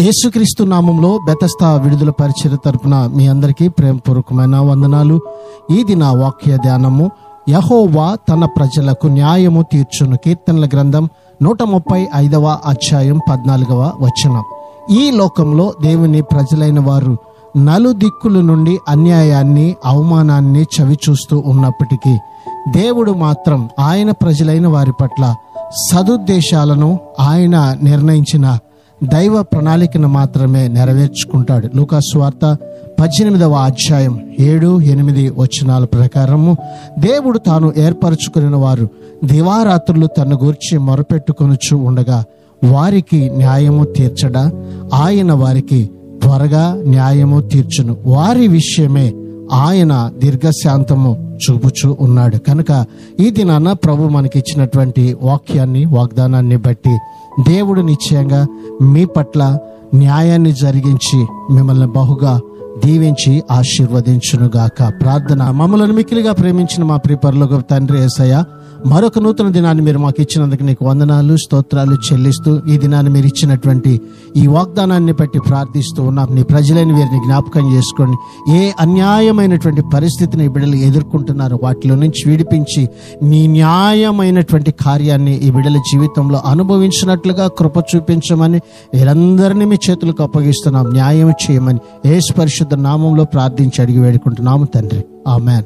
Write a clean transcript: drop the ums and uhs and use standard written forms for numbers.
యేసుక్రీస్తు నామంలో బెతస్తా విడుదల పరిచర్య తరపున మీ అందరికీ ప్రేమపూర్వకమైన వందనాలు. ఈ దిన వాక్య ధ్యానము, యెహోవా తన ప్రజలకు న్యాయము తీర్చును. కీర్తనల గ్రంథం 135వ అధ్యాయం 14వ వచనం. ఈ లోకంలో దేవుని ప్రజలైన వారు నలుదిక్కుల నుండి అన్యాయాన్ని, అవమానాన్ని చవి చూస్తూ ఉన్నప్పటికీ దేవుడు మాత్రం ఆయన ప్రజలైన వారి పట్ల సదుద్దేశాలను, ఆయన నిర్ణయించిన దైవ ప్రణాళికను మాత్రమే నెరవేర్చుకుంటాడు. లూకా సువార్త 18వ అధ్యాయం 7-8 వచనాల ప్రకారము దేవుడు తాను ఏర్పరచుకుని వారు దివారాత్రులు తన గురించి మొరపెట్టుకొనుచు ఉండగా వారికి న్యాయము తీర్చడా, ఆయన వారికి త్వరగా న్యాయము తీర్చును. వారి విషయమే ఆయన దీర్ఘశాంతము చూపుచూ ఉన్నాడు. కనుక ఈ దినాన ప్రభు మనకి ఇచ్చినటువంటి వాగ్దానాన్ని బట్టి దేవుడు నిశ్చయంగా మీ పట్ల న్యాయాన్ని జరిగించి మిమ్మల్ని బహుగా దీవించి ఆశీర్వదించునుగాక. ప్రార్థన. మమ్మల్ని మిక్కిలిగా ప్రేమించిన మా ప్రియ పరలోక తండ్రి యేసయ్య, మరొక నూతన దినాన్ని మీరు మాకు ఇచ్చినందుకు నీకు వందనాలు, స్తోత్రాలు చెల్లిస్తూ ఈ దినాన్ని మీరు ఇచ్చినటువంటి ఈ వాగ్దానాన్ని బట్టి ప్రార్థిస్తూ ఉన్నాం. నీ ప్రజలైన వీరిని జ్ఞాపకం చేసుకోండి. ఏ అన్యాయమైనటువంటి పరిస్థితిని ఈ బిడ్డలు ఎదుర్కొంటున్నారో వాటిలో నుంచి విడిపించి నీ న్యాయమైనటువంటి కార్యాన్ని ఈ బిడ్డల జీవితంలో అనుభవించినట్లుగా కృప చూపించమని వీరందరినీ మీ చేతులకు అప్పగిస్తున్నాం. న్యాయం చేయమని యేసు పరిశుద్ధ నామంలో ప్రార్థించి అడిగి వేడుకుంటున్నాము తండ్రి. ఆమేన్.